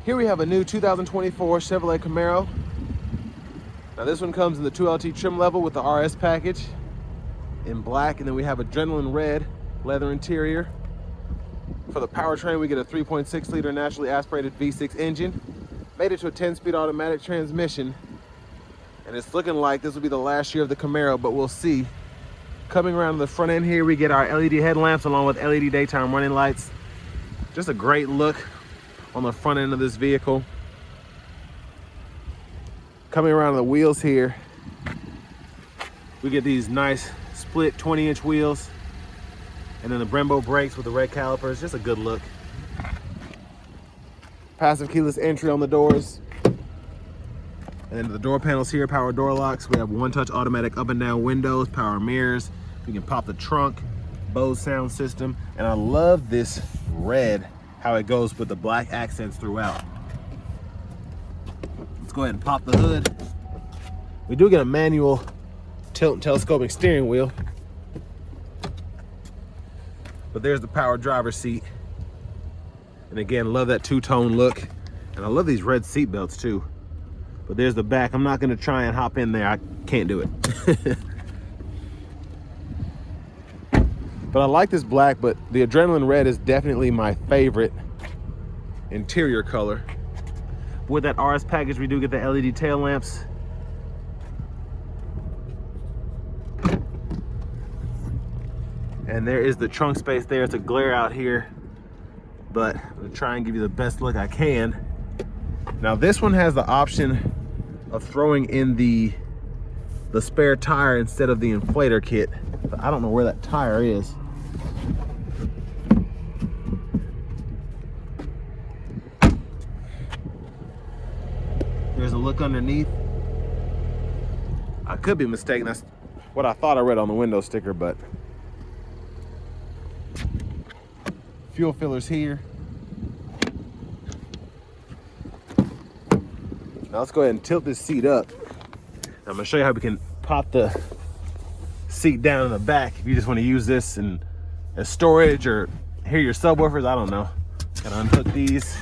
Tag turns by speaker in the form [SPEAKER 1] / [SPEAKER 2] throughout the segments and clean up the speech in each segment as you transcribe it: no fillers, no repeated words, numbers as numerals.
[SPEAKER 1] Here we have a new 2024 Chevrolet Camaro. Now this one comes in the 2LT trim level with the RS package in black, and then we have adrenaline red leather interior. For the powertrain, we get a 3.6 liter naturally aspirated V6 engine. Made it to a 10-speed automatic transmission, and it's looking like this will be the last year of the Camaro, but we'll see. Coming around the front end here, we get our LED headlamps along with LED daytime running lights. Just a great look on the front end of this vehicle. Coming around the wheels here, we get these nice split 20-inch wheels, and then the Brembo brakes with the red calipers. Just a good look. Passive keyless entry on the doors. And then the door panels here, power door locks. We have one-touch automatic up and down windows, power mirrors. We can pop the trunk, Bose sound system. And I love this red, how it goes with the black accents throughout. Let's go ahead and pop the hood. We do get a manual tilt and telescoping steering wheel. But there's the power driver's seat. And again, love that two-tone look. And I love these red seat belts too. But there's the back. I'm not gonna try and hop in there. I can't do it. But I like this black, but the adrenaline red is definitely my favorite interior color. With that RS package, we do get the LED tail lamps. And there is the trunk space there. It's a glare out here, but I'm gonna try and give you the best look I can. Now this one has the option of throwing in the spare tire instead of the inflator kit. But I don't know where that tire is. There's a look underneath. I could be mistaken. That's what I thought I read on the window sticker, but fuel fillers here. Now let's go ahead and tilt this seat up. I'm gonna show you how we can pop the seat down in the back if you just want to use this as storage or hear your subwoofers. I don't know. Gotta unhook these.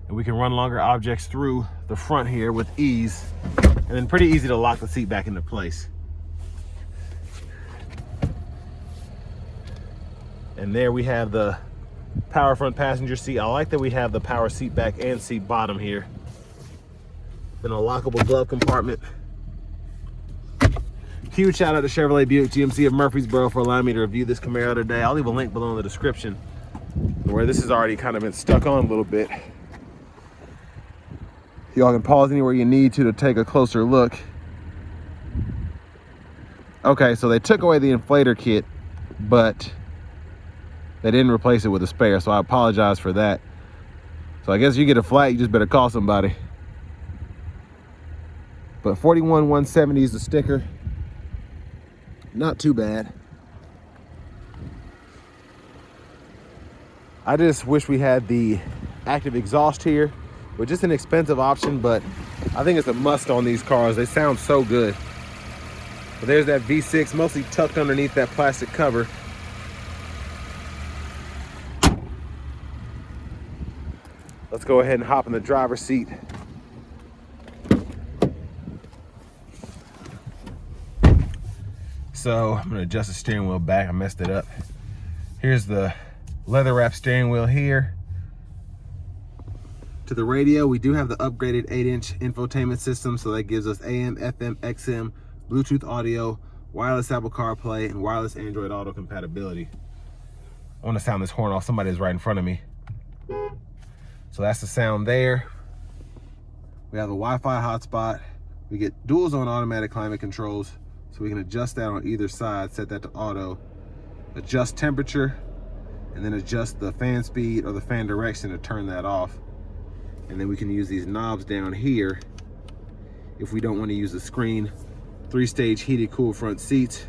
[SPEAKER 1] And we can run longer objects through the front here with ease. And then pretty easy to lock the seat back into place. And there we have the power front passenger seat. I like that we have the power seat back and seat bottom here. Then a lockable glove compartment. Huge shout out to Chevrolet Buick GMC of Murfreesboro for allowing me to review this Camaro today. I'll leave a link below in the description where this has already kind of been stuck on a little bit. Y'all can pause anywhere you need to take a closer look. Okay, so they took away the inflator kit, but they didn't replace it with a spare, so I apologize for that. So I guess you get a flat, you just better call somebody. But 41,170 is the sticker. Not too bad. I just wish we had the active exhaust here, which is an expensive option, but I think it's a must on these cars. They sound so good. But there's that V6 mostly tucked underneath that plastic cover. Let's go ahead and hop in the driver's seat. So I'm gonna adjust the steering wheel back. I messed it up. Here's the leather wrap steering wheel here. To the radio, we do have the upgraded 8-inch infotainment system, so that gives us AM, FM, XM, Bluetooth audio, wireless Apple CarPlay, and wireless Android Auto compatibility. I want to sound this horn off. Somebody is right in front of me. So that's the sound there. We have a Wi-Fi hotspot. We get dual zone automatic climate controls, so we can adjust that on either side, set that to auto, adjust temperature, and then adjust the fan speed or the fan direction to turn that off. And then we can use these knobs down here if we don't want to use the screen. 3-stage heated cool front seats.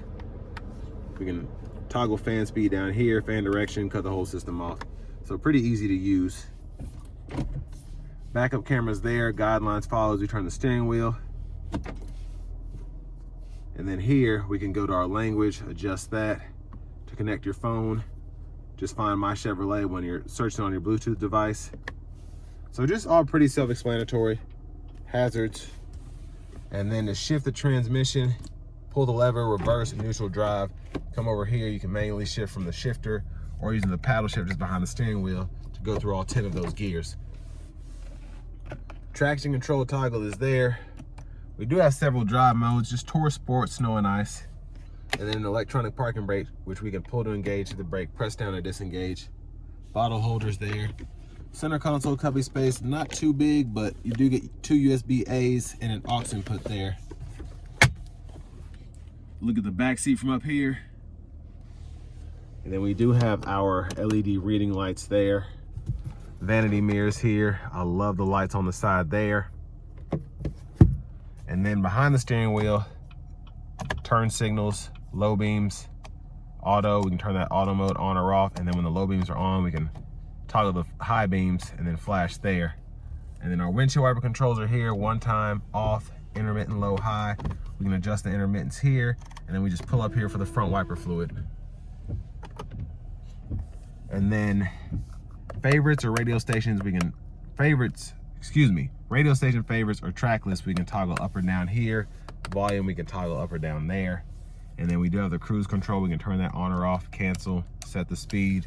[SPEAKER 1] We can toggle fan speed down here, fan direction, cut the whole system off. So pretty easy to use. Backup cameras there, guidelines follow as we turn the steering wheel. And then here we can go to our language, adjust that to connect your phone. Just find My Chevrolet when you're searching on your Bluetooth device. So just all pretty self-explanatory. Hazards. And then to shift the transmission, pull the lever, reverse, and neutral drive. Come over here, you can manually shift from the shifter or using the paddle shift just behind the steering wheel to go through all 10 of those gears. Traction control toggle is there. We do have several drive modes, just Tour, Sport, Snow and Ice. And then an electronic parking brake, which we can pull to engage the brake, press down to disengage. Bottle holders there. Center console cubby space, not too big, but you do get 2 USB A's and an aux input there. Look at the back seat from up here. And then we do have our LED reading lights there. Vanity mirrors here. I love the lights on the side there. And then behind the steering wheel, turn signals, low beams, auto. We can turn that auto mode on or off. And then when the low beams are on, we can toggle the high beams and then flash there. And then our windshield wiper controls are here. One time, off, intermittent, low, high. We can adjust the intermittents here. And then we just pull up here for the front wiper fluid. And then favorites or radio stations, radio station favorites or track lists, we can toggle up or down here. Volume, we can toggle up or down there. And then we do have the cruise control. We can turn that on or off, cancel, set the speed,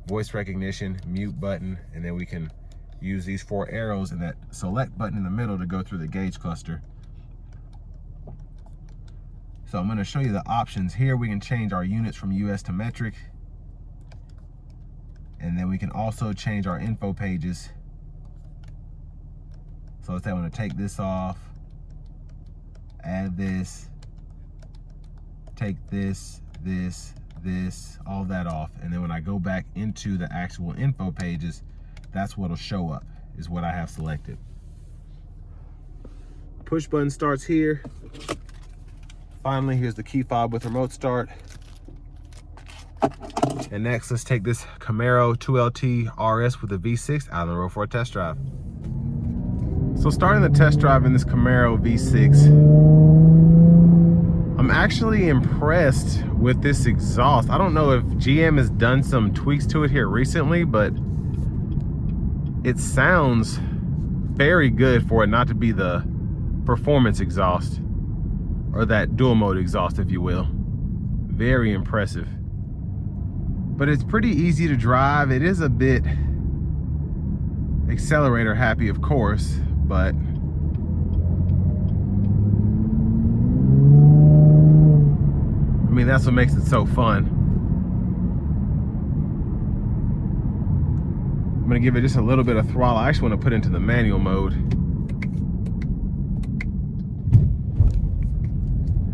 [SPEAKER 1] voice recognition, mute button, and then we can use these 4 arrows and that select button in the middle to go through the gauge cluster. So I'm gonna show you the options here. We can change our units from US to metric. And then we can also change our info pages. So let's say I want to take this off, add this, take this, all that off. And then when I go back into the actual info pages, that's what'll show up, is what I have selected. Push button starts here. Finally, here's the key fob with remote start. And next, let's take this Camaro 2LT RS with a V6 out on the road for a test drive. So starting the test drive in this Camaro V6, I'm actually impressed with this exhaust. I don't know if GM has done some tweaks to it here recently, but it sounds very good for it not to be the performance exhaust, or that dual mode exhaust, if you will. Very impressive. But it's pretty easy to drive. It is a bit accelerator happy, of course, but I mean, that's what makes it so fun. I'm gonna give it just a little bit of throttle. I actually want to put it into the manual mode.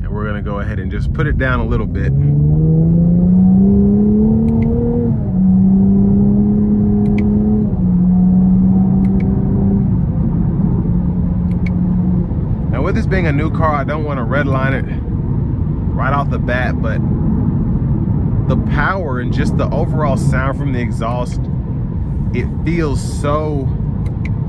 [SPEAKER 1] And we're gonna go ahead and just put it down a little bit. With this being a new car, I don't want to redline it right off the bat, but the power and just the overall sound from the exhaust, it feels so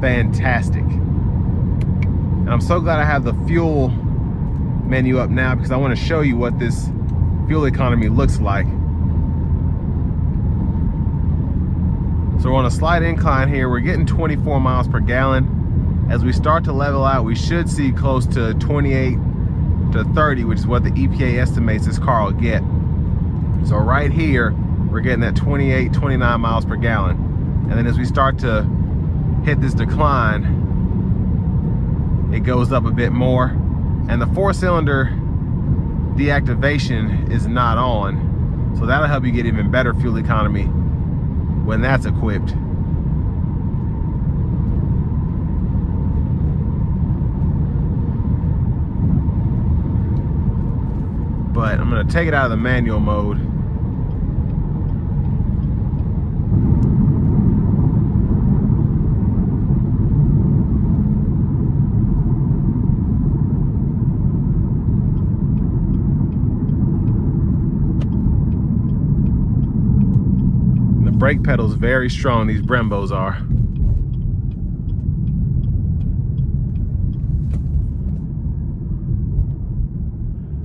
[SPEAKER 1] fantastic. And I'm so glad I have the fuel menu up now, because I want to show you what this fuel economy looks like. So we're on a slight incline here. We're getting 24 miles per gallon. As we start to level out, we should see close to 28 to 30, which is what the EPA estimates this car will get. So right here, we're getting that 28, 29 miles per gallon. And then as we start to hit this decline, it goes up a bit more. And the 4-cylinder deactivation is not on. So that'll help you get even better fuel economy when that's equipped. But I'm gonna take it out of the manual mode. And the brake pedal's very strong, these Brembos are.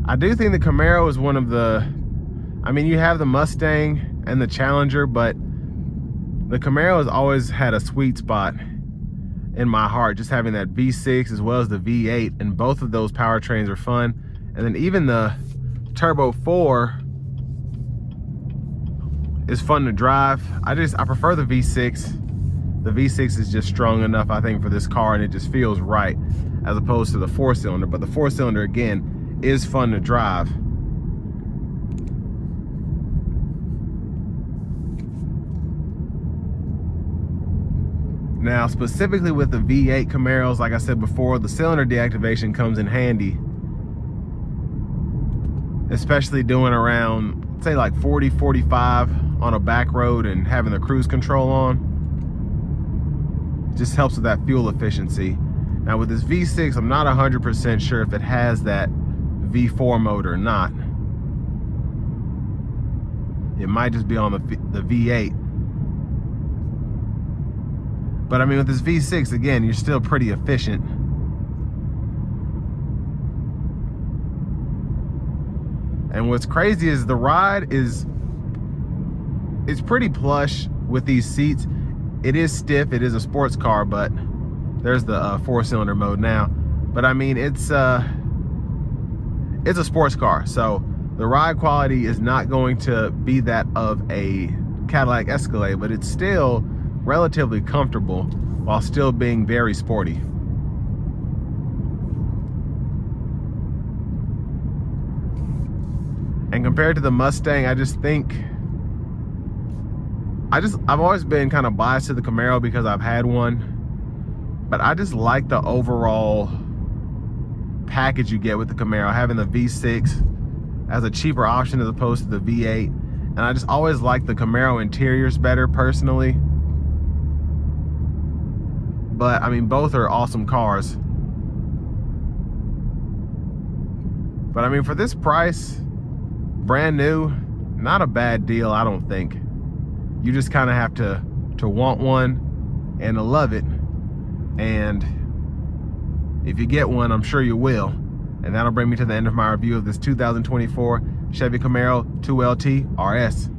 [SPEAKER 1] I do think the Camaro is one of the, I mean, you have the Mustang and the Challenger, but the Camaro has always had a sweet spot in my heart, just having that V6 as well as the V8, and both of those powertrains are fun. And then even the Turbo 4 is fun to drive. I prefer the V6. The V6 is just strong enough, I think, for this car, and it just feels right as opposed to the 4-cylinder. But the 4-cylinder, again, is fun to drive. Now, specifically with the V8 Camaros, like I said before, the cylinder deactivation comes in handy, especially doing around, say, like 40, 45 on a back road and having the cruise control on. It just helps with that fuel efficiency. Now, with this V6, I'm not 100% sure if it has that V4 mode or not. It might just be on the V8. But I mean, with this V6, again, you're still pretty efficient. And what's crazy is the ride it's pretty plush with these seats. It is stiff, it is a sports car, but there's the 4-cylinder mode now. But I mean, it's a sports car, so the ride quality is not going to be that of a Cadillac Escalade, but it's still relatively comfortable while still being very sporty. And compared to the Mustang, I just think I've always been kind of biased to the Camaro because I've had one, but I just like the overall package you get with the Camaro, having the V6 as a cheaper option as opposed to the V8. And I just always like the Camaro interiors better personally. But I mean, both are awesome cars. But I mean, for this price, brand new, not a bad deal, I don't think. You just kind of have to want one and to love it. And if you get one, I'm sure you will. And that'll bring me to the end of my review of this 2024 Chevy Camaro 2LT RS.